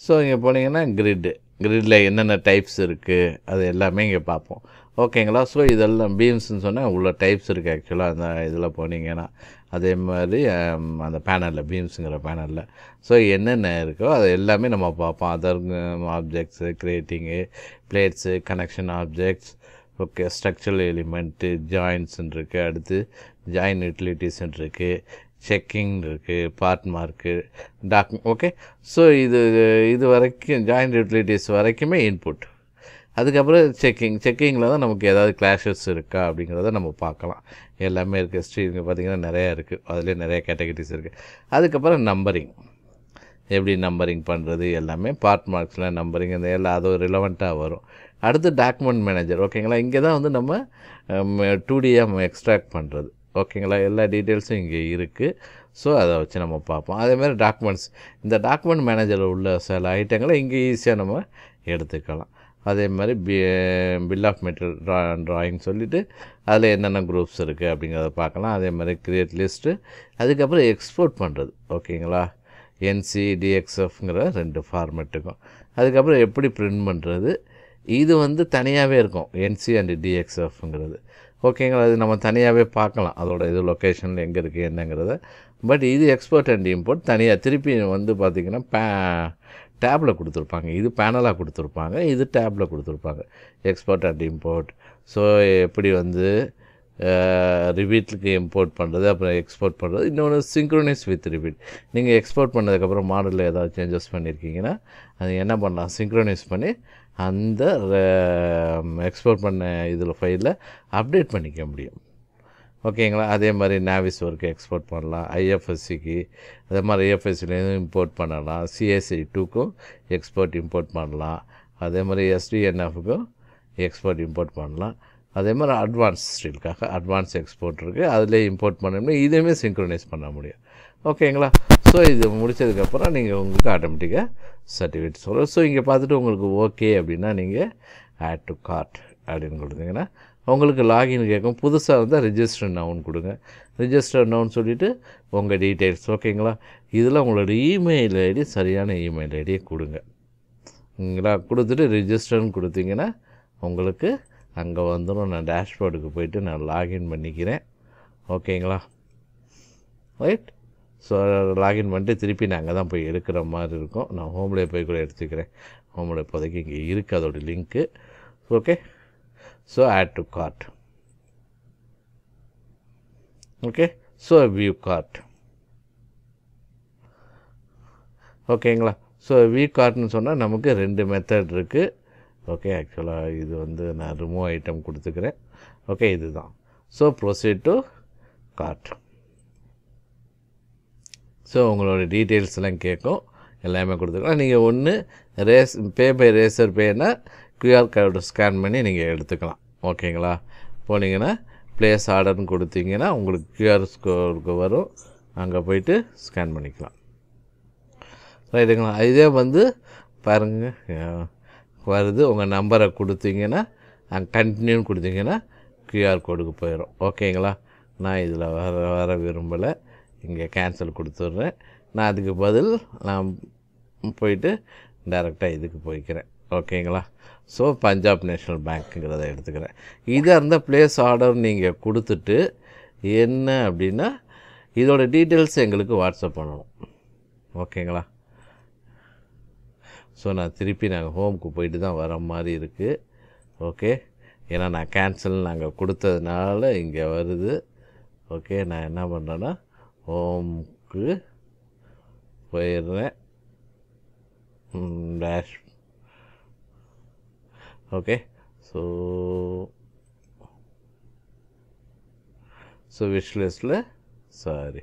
So இங்கே போனீங்கன்னா கிரிட்டில் என்னென்ன டைப்ஸ் இருக்குது அது எல்லாமே இங்கே பார்ப்போம். ஓகேங்களா? ஸோ இதெல்லாம் பீம்ஸ்ன்னு சொன்னால் உள்ள டைப்ஸ் இருக்குது ஆக்சுவலாக அந்த இதில் போனீங்கன்னா. அதே மாதிரி அந்த பேனலில் பீம்ஸுங்கிற பேனலில் ஸோ என்னென்ன இருக்கோ அது எல்லாமே நம்ம பார்ப்போம். Other objects, creating, plates, connection objects, okay, structural element, ஜாயின்ட்ஸ்ன்னு இருக்குது, அடுத்து ஜாயின் யூட்டிலிட்டிஸ்ன்னு இருக்குது, செக்கிங் இருக்குது, பார்ட் மார்க்கு, ஓகே. ஸோ இது வரைக்கும் ஜாயிண்ட் யூட்டிலிட்டிஸ் வரைக்குமே இன்புட். அதுக்கப்புறம் செக்கிங்கில் தான் நமக்கு ஏதாவது கிளாஷஸ் இருக்கா அப்படிங்கிறத நம்ம பார்க்கலாம். எல்லாமே இருக்குது. ஹிஸ்ட்ரி இங்கே பார்த்திங்கன்னா நிறையா இருக்குது, அதிலே நிறைய கேட்டகரிஸ் இருக்குது. அதுக்கப்புறம் நம்பரிங், எப்படி நம்பரிங் பண்ணுறது எல்லாமே பார்ட் மார்க்ஸில் நம்பரிங் இந்த எல்லாம் அது ரிலவெண்ட்டாக வரும். அடுத்து டாக்குமெண்ட் மேனேஜர். ஓகேங்களா? இங்கே தான் வந்து நம்ம 2Dயாக எக்ஸ்ட்ராக்ட் பண்ணுறது. ஓகேங்களா? எல்லா டீட்டெயில்ஸும் இங்கே இருக்குது. ஸோ அதை வச்சு நம்ம பார்ப்போம். அதேமாதிரி டாக்குமெண்ட்ஸ், இந்த டாக்குமெண்ட் மேனேஜரில் உள்ள சில ஐட்டங்களை இங்கே ஈஸியாக நம்ம எடுத்துக்கலாம். அதே மாதிரி பில் ஆஃப் மெட்டீரியல் ட்ராயிங் சொல்லிவிட்டு அதில் என்னென்ன குரூப்ஸ் இருக்குது அப்படிங்கிறத பார்க்கலாம். அதே மாதிரி கிரியேட் லிஸ்ட்டு, அதுக்கப்புறம் எக்ஸ்போர்ட் பண்ணுறது. ஓகேங்களா? NC DXFங்கிற 2 ஃபார்மேட்டுக்கும். அதுக்கப்புறம் எப்படி பிரிண்ட் பண்ணுறது, இது வந்து தனியாகவே இருக்கும் NC அண்ட் DXFங்கிறது. ஓகேங்களா? அது நம்ம தனியாகவே பார்க்கலாம், அதோட இது லொக்கேஷனில் எங்கே இருக்குது என்னங்கிறத. பட் இது எக்ஸ்போர்ட் அண்ட் இம்போர்ட் தனியாக திருப்பி வந்து பார்த்திங்கன்னா டேப்பில் கொடுத்துருப்பாங்க. இது பேனலாக கொடுத்துருப்பாங்க, இது டேப்பில் கொடுத்துருப்பாங்க, எக்ஸ்போர்ட் அண்ட் இம்போர்ட். ஸோ எப்படி வந்து ரிபீட்டுக்கு இம்போர்ட் பண்ணுறது, அப்புறம் எக்ஸ்போர்ட் பண்ணுறது. இன்னொன்று சிங்க்ரோனைஸ் வித் ரிபீட். நீங்கள் எக்ஸ்போர்ட் பண்ணதுக்கப்புறம் மாடலில் ஏதாவது சேஞ்சஸ் பண்ணியிருக்கீங்கன்னா அது என்ன பண்ணலாம், சிங்க்ரோனைஸ் பண்ணி அந்த எக்ஸ்போர்ட் பண்ண இதில் ஃபைலில் அப்டேட் பண்ணிக்க முடியும். ஓகேங்களா? அதே மாதிரி நாவிஸ் ஒர்க்கு எக்ஸ்போர்ட் பண்ணலாம், IFSCக்கு அதே மாதிரி IFSCலேருந்து இம்போர்ட் பண்ணலாம், CSI2க்கும் எக்ஸ்போர்ட் இம்போர்ட் பண்ணலாம், அதே மாதிரி SDNFக்கும் எக்ஸ்போர்ட் இம்போர்ட் பண்ணலாம். அதே மாதிரி அட்வான்ஸ் ஸ்டீலுக்காக அட்வான்ஸ் எக்ஸ்போர்ட் இருக்குது, அதிலே இம்போர்ட் பண்ணணும்னா இதையுமே சிங்க்ரோனைஸ் பண்ண முடியும். ஓகேங்களா? ஸோ இது முடித்ததுக்கப்புறம் நீங்கள் உங்களுக்கு ஆட்டோமேட்டிக்காக சர்டிஃபிகேட் சொல்லும். ஸோ இங்கே பார்த்துட்டு உங்களுக்கு ஓகே அப்படின்னா நீங்கள் ஆட் டு கார்ட் அப்படின்னு கொடுத்தீங்கன்னா உங்களுக்கு லாகின் கேட்கும். புதுசாக இருந்தால் ரிஜிஸ்டர் நவுன் கொடுங்க. ரிஜிஸ்டர் நவுன் சொல்லிவிட்டு உங்கள் டீட்டெயில்ஸ். ஓகேங்களா? இதில் உங்களோட இமெயில் ஐடி சரியான இமெயில் ஐடியை கொடுங்க. இங்களா கொடுத்துட்டு ரிஜிஸ்டர்னு கொடுத்தீங்கன்னா உங்களுக்கு அங்கே வந்துடும். நான் டேஷ்போர்டுக்கு போய்ட்டு நான் லாகின் பண்ணிக்கிறேன். ஓகேங்களா? ரைட். ஸோ லாகின் பண்ணிட்டு திருப்பி நான் அங்கே தான் போய் எடுக்கிற மாதிரி இருக்கும். நான் ஹோம்லேயே போய் கூட எடுத்துக்கிறேன். ஹோமில் இப்போதைக்கு இங்கே இருக்குது அதோட லிங்க்கு. Okay. So add to cart. Okay. So view cart. ஓகேங்களா? ஸோ வியூ கார்ட்னு சொன்னால் நமக்கு 2 மெத்தட் இருக்குது. ஓகே. ஆக்சுவலாக இது வந்து நான் ரிமூவ் ஐட்டம் கொடுத்துக்கிறேன். ஓகே. இது தான். So proceed to chord. So உங்களோட டீட்டெயில்ஸ் எல்லாம் கேட்கும், எல்லாமே கொடுத்துக்கலாம். நீங்கள் ஒன்று பே பை ரேசர் பேனா QR கோடு ஸ்கேன் பண்ணி நீங்கள் எடுத்துக்கலாம். ஓகேங்களா? போனீங்கன்னா ப்ளேஸ் ஆர்டர்னு கொடுத்தீங்கன்னா உங்களுக்கு QR கோடுக்கு வரும், அங்கே போய்ட்டு ஸ்கேன் பண்ணிக்கலாம். ரைட்டுங்களா? இதே வந்து பாருங்கள் வருது. உங்கள் நம்பரை கொடுத்தீங்கன்னா அங்கே கண்டினியூன்னு கொடுத்தீங்கன்னா QR கோடுக்கு போயிடும். ஓகேங்களா? நான் இதில் வர விரும்பலை, இங்கே கேன்சல் கொடுத்துட்றேன். நான் அதுக்கு பதில் நான் போயிட்டு டைரெக்டாக இதுக்கு போய்க்கிறேன். ஓகேங்களா? ஸோ பஞ்சாப் நேஷ்னல் பேங்க்குங்கிறத எடுத்துக்கிறேன். இதாக இருந்தால் ப்ளேஸ் ஆர்டர் நீங்கள் கொடுத்துட்டு என்ன அப்படின்னா இதோட டீட்டெயில்ஸ் எங்களுக்கு வாட்ஸ்அப் பண்ணணும். ஓகேங்களா? ஸோ நான் திருப்பி நாங்கள் ஹோமுக்கு போயிட்டு தான் வர மாதிரி இருக்குது. ஓகே. ஏன்னா நான் கேன்சல் நாங்கள் கொடுத்ததுனால இங்கே வருது. ஓகே. நான் என்ன பண்ணுறேன்னா ஹோமுக்கு போயிடுறேன். டேஷ். ஓகே. ஸோ விஷ்லிஸ்ட்டில் சாரி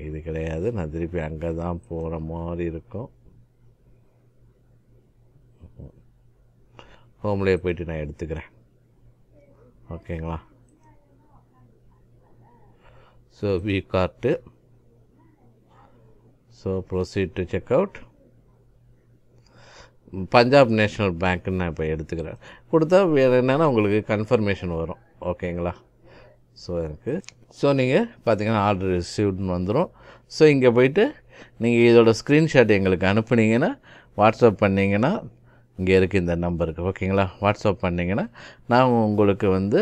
இது கிடையாது, நான் திருப்பி அங்கே தான் போகிற மாதிரி இருக்கும். ஹோம்லேயே போய்ட்டு நான் எடுத்துக்கிறேன். ஓகேங்களா? So view card. So proceed to check out. Punjab national பேங்க்குன்னு நான் இப்போ எடுத்துக்கிறேன். கொடுத்தா வேறு என்னென்னா உங்களுக்கு கன்ஃபர்மேஷன் வரும். ஓகேங்களா? ஸோ நீங்கள் பார்த்தீங்கன்னா ஆர்டர் ரிசீவ்டுன்னு வந்துடும். ஸோ இங்கே போய்ட்டு நீங்கள் இதோட ஸ்க்ரீன்ஷாட் எங்களுக்கு அனுப்புனீங்கன்னா வாட்ஸ்அப் பண்ணிங்கன்னா இங்கே இருக்குது இந்த நம்பருக்கு. ஓகேங்களா? வாட்ஸ்அப் பண்ணிங்கன்னா நான் உங்களுக்கு வந்து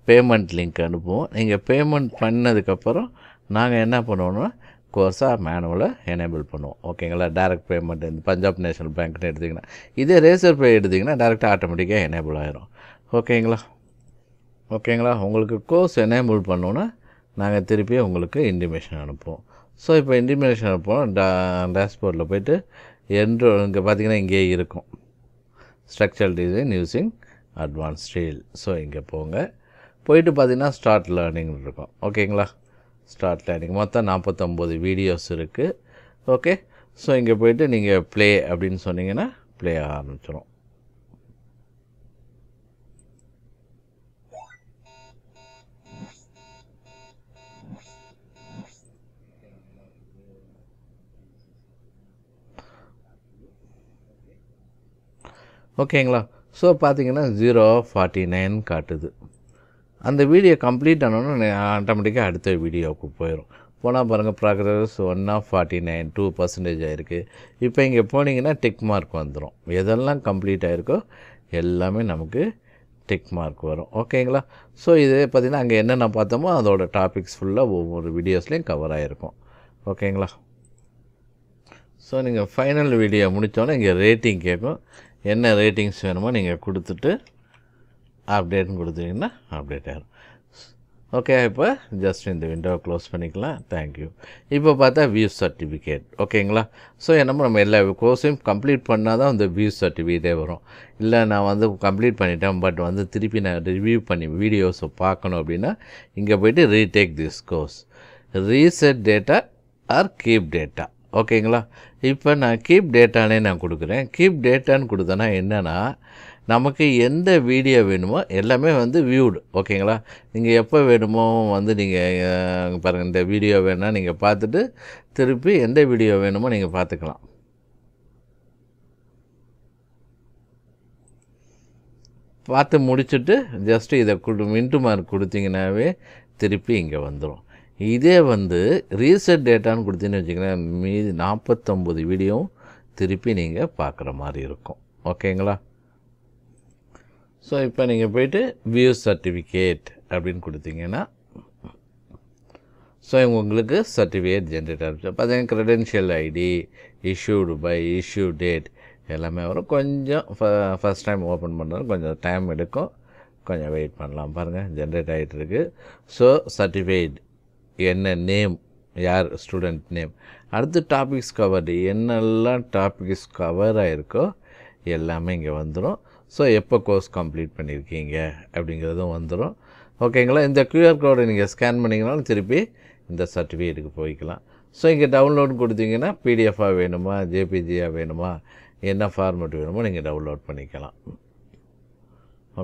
பேமெண்ட் லிங்க் அனுப்புவோம். நீங்கள் பேமெண்ட் பண்ணதுக்கப்புறம் நாங்கள் என்ன பண்ணுவோன்னா கோர்ஸாக மேனுவலை எனேபிள் பண்ணுவோம். ஓகேங்களா? டைரக்ட் பேமெண்ட் இந்த பஞ்சாப் நேஷனல் பேங்க்னு எடுத்திங்கன்னா, இதே ரேசர் பே எடுத்திங்கன்னா டேரெக்டாக ஆட்டோமேட்டிக்காக எனேபிள் ஆயிரும். ஓகேங்களா? உங்களுக்கு கோர்ஸ் எனேபிள் பண்ணோன்னா நாங்கள் திருப்பி உங்களுக்கு இன்டிமேஷன் அனுப்புவோம். ஸோ இப்போ இன்டிமேஷன் அனுப்புவோம். டேஷ்போர்டில் போய்ட்டு இங்கே பார்த்தீங்கன்னா இங்கே இருக்கும் structural design using advance style. So இங்கே போயிட்டு பார்த்தீங்கன்னா ஸ்டார்ட் லேர்னிங் இருக்கும். ஓகேங்களா? ஸ்டார்ட் லேர்னிங் மொத்தம் 49 வீடியோஸ் இருக்குது. ஓகே, ஸோ இங்கே போய்ட்டு நீங்கள் ப்ளே அப்படின்னு சொன்னீங்கன்னா ப்ளே ஆரம்பிச்சிடும். ஓகேங்களா? ஸோ பார்த்தீங்கன்னா 0:49 காட்டுது. அந்த வீடியோ கம்ப்ளீட் ஆனோன்னு ஆட்டோமேட்டிக்காக அடுத்த வீடியோவுக்கு போயிடும். போனால் பாருங்கள் ப்ராக்ரஸ் 1:49 2% ஆகிருக்கு. இப்போ இங்கே போனீங்கன்னா டிக் மார்க் வந்துடும். எதெல்லாம் கம்ப்ளீட் ஆகிருக்கோ எல்லாமே நமக்கு டிக் மார்க் வரும். ஓகேங்களா? ஸோ இது பார்த்திங்கன்னா அங்கே என்னென்ன பார்த்தோமோ அதோட டாபிக்ஸ் ஃபுல்லாக ஒவ்வொரு வீடியோஸ்லேயும் கவர் ஆகிருக்கும். ஓகேங்களா? ஸோ நீங்கள் ஃபைனல் வீடியோ முடித்தோன்னே இங்கே ரேட்டிங் கேட்கும். என்ன ரேட்டிங்ஸ் வேணுமோ நீங்கள் கொடுத்துட்டு அப்டேட்னு கொடுத்தீங்கன்னா அப்டேட் ஆகிடும். ஓகே, இப்போ ஜஸ்ட் இந்த விண்டோவை க்ளோஸ் பண்ணிக்கலாம். தேங்க்யூ. இப்போ பார்த்தா வியூஸ் சர்டிஃபிகேட். ஓகேங்களா? ஸோ நம்ம எல்லா கோர்ஸையும் கம்ப்ளீட் பண்ணால் தான் இந்த வியூஸ் சர்டிஃபிகேட்டே வரும். இல்லை நான் வந்து கம்ப்ளீட் பண்ணிட்டேன் பட் வந்து திருப்பி நான் ரிவ்யூ பண்ணி வீடியோஸை பார்க்கணும் அப்படின்னா இங்கே போய்ட்டு retake this course, reset data or keep data. ஓகேங்களா? இப்போ நான் கீப் டேட்டானே நான் கொடுக்குறேன். கீப் டேட்டான்னு கொடுத்தேன்னா என்னென்னா நமக்கு எந்த வீடியோ வேணுமோ எல்லாமே வந்து வியூடு. ஓகேங்களா? நீங்கள் எப்போ வேணுமோ வந்து நீங்கள் பாருங்கள், இந்த வீடியோ வேணால் நீங்கள் பார்த்துட்டு திருப்பி எந்த வீடியோ வேணுமோ நீங்கள் பார்த்துக்கலாம். பார்த்து முடிச்சுட்டு ஜஸ்ட்டு இதை இன்ட்டு மார்க் கொடுத்தீங்கன்னாவே திருப்பி இங்கே வந்துடும். இதே வந்து ரீசெட் டேட்டான்னு கொடுத்தீங்கன்னு வச்சுக்கோங்களேன், மீதி 49 வீடியோவும் திருப்பி நீங்கள் பார்க்குற மாதிரி இருக்கும். ஓகேங்களா? ஸோ இப்போ நீங்கள் போய்ட்டு வியூ சர்டிஃபிகேட் அப்படின்னு கொடுத்தீங்கன்னா ஸோ உங்களுக்கு சர்டிஃபிகேட் ஜென்ரேட் ஆகிடுச்சு. பார்த்தீங்கன்னா credential ID, issued by, issue date எல்லாமே வரும். கொஞ்சம் ஃபஸ்ட் டைம் ஓப்பன் பண்ணுறது கொஞ்சம் டைம் எடுக்கும், கொஞ்சம் வெயிட் பண்ணலாம். பாருங்கள் ஜென்ரேட் ஆகிட்டு இருக்குது. ஸோ சர்டிஃபிகேட் என்ன நேம், யார் ஸ்டூடெண்ட் நேம், அடுத்து டாபிக்ஸ் கவர்டு, என்னெல்லாம் டாபிக்ஸ் கவர் ஆகிருக்கோ எல்லாமே இங்கே வந்துடும். ஸோ எப்போ கோர்ஸ் கம்ப்ளீட் பண்ணியிருக்கீங்க அப்படிங்கிறதும் வந்துடும். ஓகேங்களா? இந்த கியூஆர் கோடை நீங்கள் ஸ்கேன் பண்ணிங்கனாலும் திருப்பி இந்த சர்டிஃபிகேட்டுக்கு போய்க்கலாம். ஸோ இங்கே டவுன்லோட் கொடுத்தீங்கன்னா பிடிஎஃபாக வேணுமா, ஜேபிஜியாக வேணுமா, என்ன ஃபார்மேட் வேணுமோ நீங்கள் டவுன்லோட் பண்ணிக்கலாம்.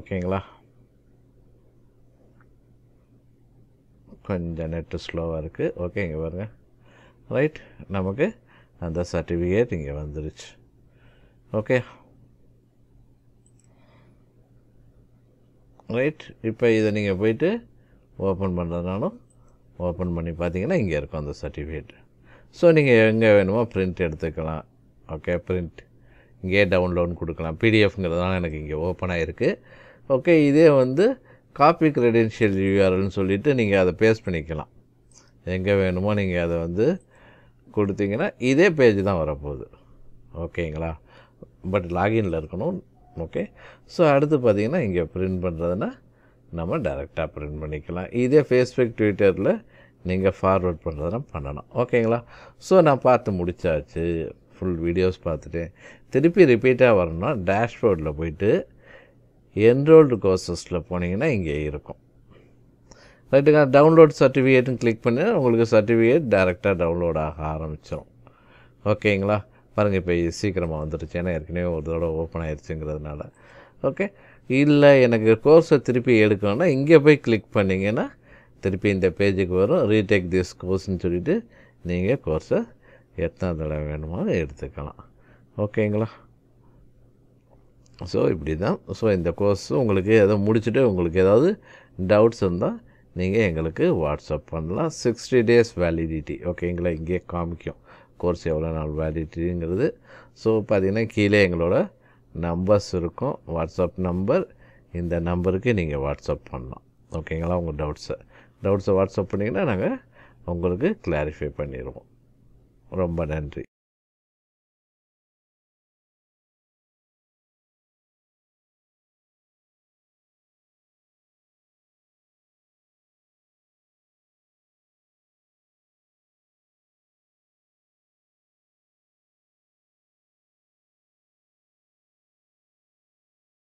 ஓகேங்களா? கொஞ்சம் நெட்டு ஸ்லோவாக இருக்குது. ஓகே, இங்கே பாருங்கள். ரைட், நமக்கு அந்த சர்டிஃபிகேட் இங்கே வந்துருச்சு. Okay right. இப்போ இதை நீங்கள் போய்ட்டு ஓப்பன் பண்ணுறதுனாலும் ஓப்பன் பண்ணி பார்த்தீங்கன்னா இங்கே இருக்கும் அந்த சர்டிஃபிகேட். ஸோ நீங்கள் எங்கே வேணுமோ பிரிண்ட் எடுத்துக்கலாம். ஓகே, பிரிண்ட் இங்கே டவுன்லோட் கொடுக்கலாம். பிடிஎஃப்ங்கிறதுனால எனக்கு இங்கே ஓப்பன் ஆகிருக்கு. ஓகே, இதே வந்து காப்பி க்ரெடென்ஷியல் யூஆர்எல்னு சொல்லிவிட்டு நீங்கள் அதை பேஸ்ட் பண்ணிக்கலாம். எங்கே வேணுமோ நீங்கள் அதை வந்து கொடுத்தீங்கன்னா இதே பேஜ் தான் வரப்போகுது. ஓகேங்களா? பட் லாகின்ல இருக்கணும். ஓகே, ஸோ அடுத்து பார்த்தீங்கன்னா இங்கே பிரிண்ட் பண்ணுறதுன்னா நம்ம டைரெக்டாக பிரிண்ட் பண்ணிக்கலாம். இதே ஃபேஸ்புக், ட்விட்டரில் நீங்கள் ஃபார்வர்ட் பண்ணுறதுனா பண்ணணும். ஓகேங்களா? ஸோ நான் பார்த்து முடித்தாச்சு, ஃபுல் வீடியோஸ் பார்த்துட்டேன். திருப்பி ரிப்பீட்டாக வரணும்னா டேஷ்போர்டில் போய்ட்டு என்ரோல்டு கோர்சஸில் போனீங்கன்னா இங்கே இருக்கும். ரைட்டுங்க, டவுன்லோட் சர்டிஃபிகேட்டுன்னு கிளிக் பண்ணி உங்களுக்கு சர்டிஃபிகேட் டைரெக்டாக டவுன்லோட் ஆக ஆரம்பிச்சிடும். ஓகேங்களா? பாருங்கள், இப்போ சீக்கிரமாக வந்துடுச்சு, ஏன்னா ஏற்கனவே ஒரு தடவை ஓப்பன் ஆயிடுச்சுங்கிறதுனால. ஓகே, இல்லை எனக்கு கோர்ஸை திருப்பி எடுக்கணும்னா இங்கே போய் கிளிக் பண்ணிங்கன்னா திருப்பி இந்த பேஜுக்கு வரும். ரீடேக் திஸ் கோர்ஸ்ன்னு சொல்லிவிட்டு நீங்கள் கோர்ஸை எத்தனை தடவை வேணுமோ எடுத்துக்கலாம். ஓகேங்களா? ஸோ இப்படி தான். ஸோ இந்த கோர்ஸ் உங்களுக்கு எதோ முடிச்சுட்டு உங்களுக்கு ஏதாவது டவுட்ஸ் இருந்தால் நீங்கள் எங்களுக்கு வாட்ஸ்அப் பண்ணலாம். 60 days வேலிடிட்டி. ஓகேங்களா? இங்கே காமிக்கும். கோர்ஸ் எவ்வளோ நாள் வேலிடிட்டிங்கிறது. ஸோ பார்த்திங்கன்னா கீழே எங்களோட நம்பர்ஸ் இருக்கும், வாட்ஸ்அப் நம்பர். இந்த நம்பருக்கு நீங்கள் வாட்ஸ்அப் பண்ணலாம். ஓகேங்களா? உங்கள் டவுட்ஸை வாட்ஸ்அப் பண்ணிங்கன்னா நாங்கள் உங்களுக்கு கிளாரிஃபை பண்ணிடுவோம். ரொம்ப நன்றி.